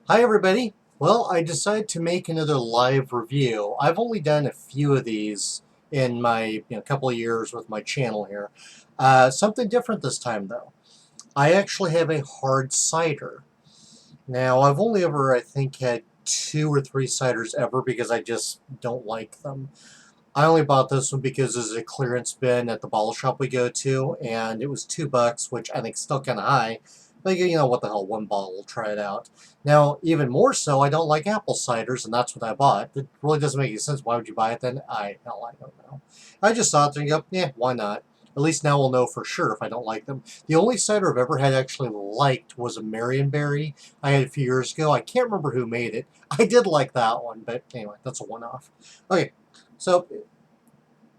Hi everybody. Well, I decided to make another live review. I've only done a few of these in my couple of years with my channel here. Something different this time though. I actually have a hard cider. Now, I've only ever, I think, had two or three ciders ever because I just don't like them. I only bought this one because there's a clearance bin at the bottle shop we go to, and it was $2, which I think is still kind of high. But what the hell, one bottle, try it out. Now, even more so, I don't like apple ciders, and that's what I bought. It really doesn't make any sense. Why would you buy it then? I don't know. I just thought, there you go, yeah, why not? At least now we'll know for sure if I don't like them. The only cider I've ever had actually liked was a Marionberry I had a few years ago. I can't remember who made it. I did like that one, but anyway, that's a one-off. Okay, so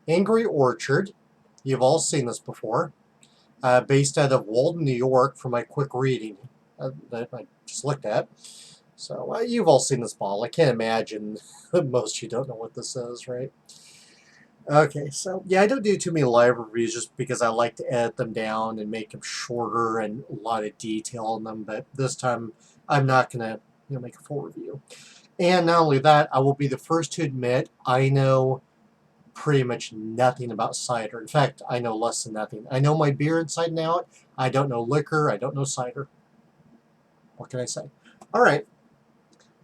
Angry Orchard, you've all seen this before, based out of Walden, New York, for my quick reading that I just looked at. So you've all seen this bottle. I can't imagine most of you don't know what this is, right? Okay, so yeah, I don't do too many live reviews just because I like to edit them down and make them shorter and a lot of detail in them. But this time, I'm not gonna make a full review. And not only that, I will be the first to admit I know pretty much nothing about cider. In fact, I know less than nothing. I know my beer inside and out. I don't know liquor. I don't know cider. What can I say? All right.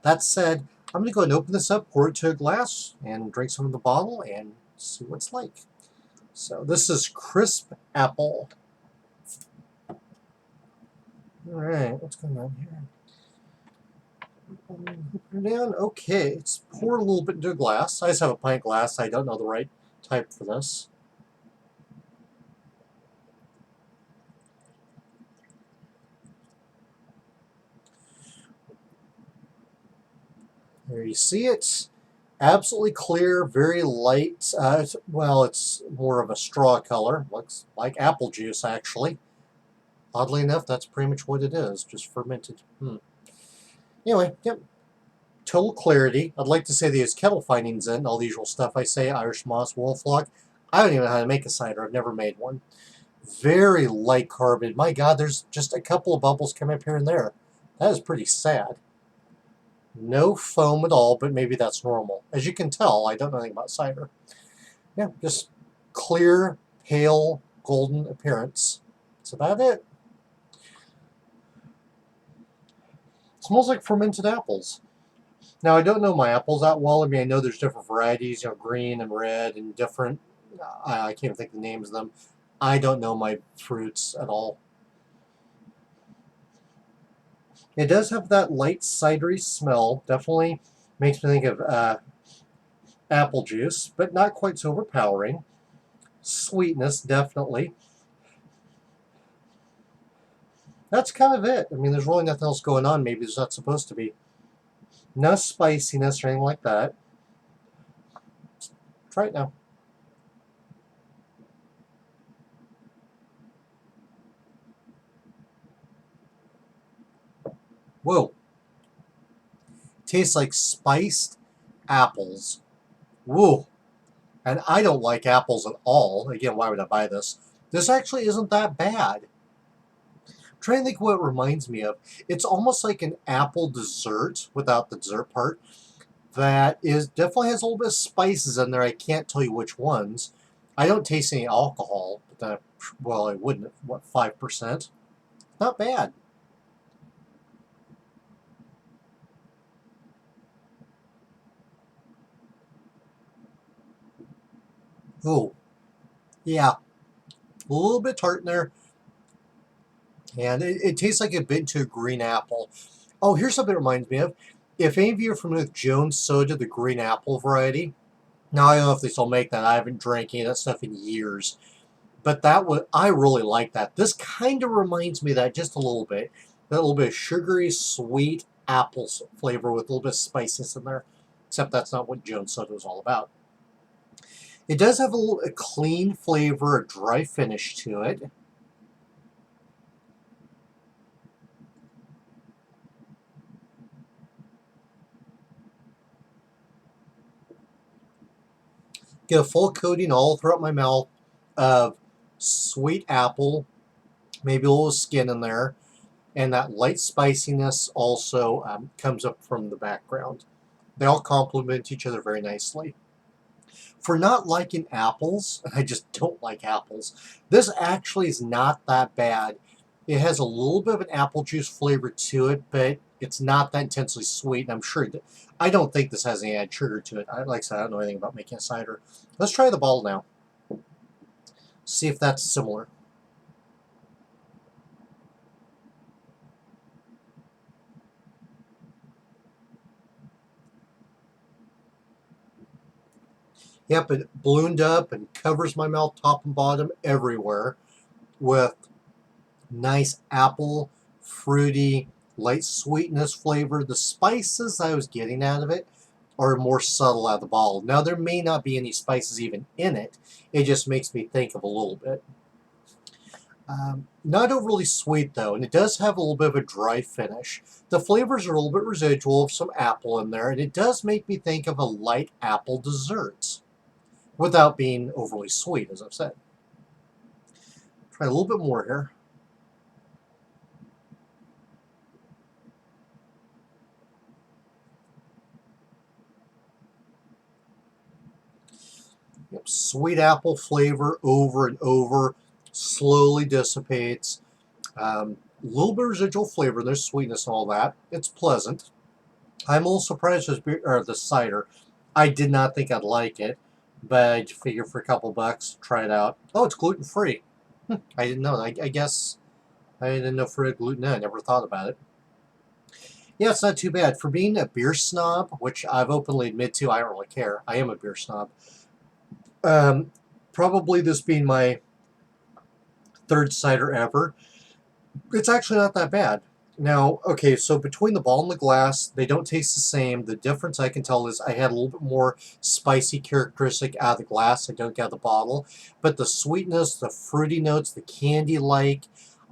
That said, I'm going to go and open this up, pour it to a glass, and drink some of the bottle and see what it's like. So this is crisp apple. All right, what's going on here? Put it down. Okay, let's pour a little bit into a glass. I just have a pint glass. I don't know the right type for this. There you see it. Absolutely clear, very light. Well, it's more of a straw color. Looks like apple juice, actually. Oddly enough, that's pretty much what it is, just fermented. Anyway, yep. Total clarity. I'd like to say there's kettle findings in, all the usual stuff I say, Irish moss, wolflock. I don't even know how to make a cider. I've never made one. Very light carbon. My God, there's just a couple of bubbles coming up here and there. That is pretty sad. No foam at all, but maybe that's normal. As you can tell, I don't know anything about cider. Yeah, just clear, pale, golden appearance. That's about it. Smells like fermented apples. Now, I don't know my apples that well. I mean, I know there's different varieties, green and red and different. I can't think of the names of them. I don't know my fruits at all. It does have that light cidery smell. Definitely makes me think of apple juice, but not quite so overpowering. Sweetness, definitely. That's kind of it. I mean, there's really nothing else going on. Maybe there's not supposed to be. No spiciness or anything like that. Try it now. Whoa. Tastes like spiced apples. Whoa. And I don't like apples at all. Again, why would I buy this? This actually isn't that bad. I'm trying to think what it reminds me of. It's almost like an apple dessert without the dessert part. That is definitely has a little bit of spices in there. I can't tell you which ones. I don't taste any alcohol, but well, I wouldn't. What, 5%? Not bad. Oh, yeah, a little bit tart in there, and it tastes like a bit to a green apple. Oh, here's something it reminds me of. If any of you are familiar with Jones Soda, the green apple variety, now I don't know if they still make that. I haven't drank any of that stuff in years. But I really like that. This kind of reminds me of that just a little bit. That little bit of sugary, sweet apple flavor with a little bit of spiciness in there. Except that's not what Jones Soda is all about. It does have a clean flavor, a dry finish to it. Get a full coating all throughout my mouth of sweet apple, maybe a little skin in there. and that light spiciness also comes up from the background. They all complement each other very nicely. For not liking apples, I just don't like apples, this actually is not that bad. It has a little bit of an apple juice flavor to it, but it's not that intensely sweet. And I'm sure that I don't think this has any added sugar to it. Like I said, I don't know anything about making a cider. Let's try the bottle now. See if that's similar. Yep, it ballooned up and covers my mouth top and bottom everywhere with nice apple, fruity, light sweetness flavor. The spices I was getting out of it are more subtle out of the bottle. Now, there may not be any spices even in it. It just makes me think of a little bit. Not overly sweet, though, and it does have a little bit of a dry finish. The flavors are a little bit residual of some apple in there, and it does make me think of a light apple dessert without being overly sweet, as I've said. Try a little bit more here. Yep, sweet apple flavor over and over, slowly dissipates. A little bit of residual flavor, there's sweetness and all that. It's pleasant. I'm a little surprised with the cider. I did not think I'd like it, but I figured for a couple bucks, try it out. Oh, it's gluten free. I didn't know. I guess I didn't know for gluten. I never thought about it. Yeah, it's not too bad. For being a beer snob, which I've openly admitted to, I don't really care. I am a beer snob. Um, Probably this being my third cider ever, it's actually not that bad. Now, okay, so between the ball and the glass, they don't taste the same. The difference I can tell is I had a little bit more spicy characteristic out of the glass. I don't get out of the bottle. But the sweetness, the fruity notes, the candy-like,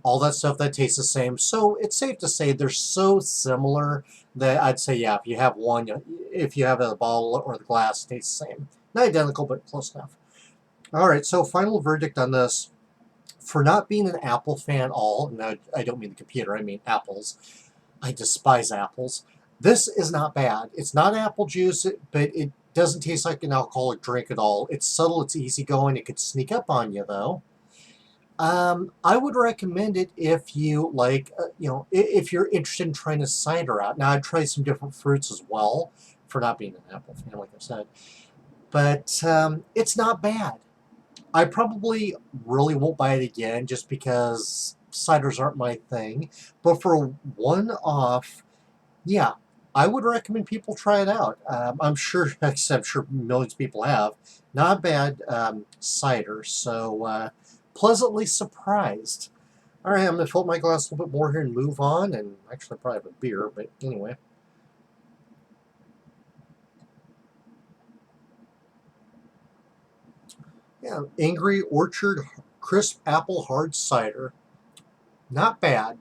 all that stuff, that tastes the same. So it's safe to say they're so similar that I'd say, yeah, if you have one, if you have the bottle or the glass, it tastes the same. Not identical, but close enough. All right, so final verdict on this. For not being an Apple fan at all, and I don't mean the computer, I mean apples. I despise apples. This is not bad. It's not apple juice, but it doesn't taste like an alcoholic drink at all. It's subtle, it's easygoing. It could sneak up on you, though. I would recommend it if you like, if you're interested in trying a cider out. Now, I'd try some different fruits as well, for not being an apple fan, like I said. But it's not bad. I probably really won't buy it again just because ciders aren't my thing. But for a one-off, yeah, I would recommend people try it out. I'm sure, I'm sure millions of people have. Not bad cider, so pleasantly surprised. All right, I'm going to fill up my glass a little bit more here and move on. And actually, I probably have a beer, but anyway. Yeah, Angry Orchard Crisp Apple Hard Cider. Not bad.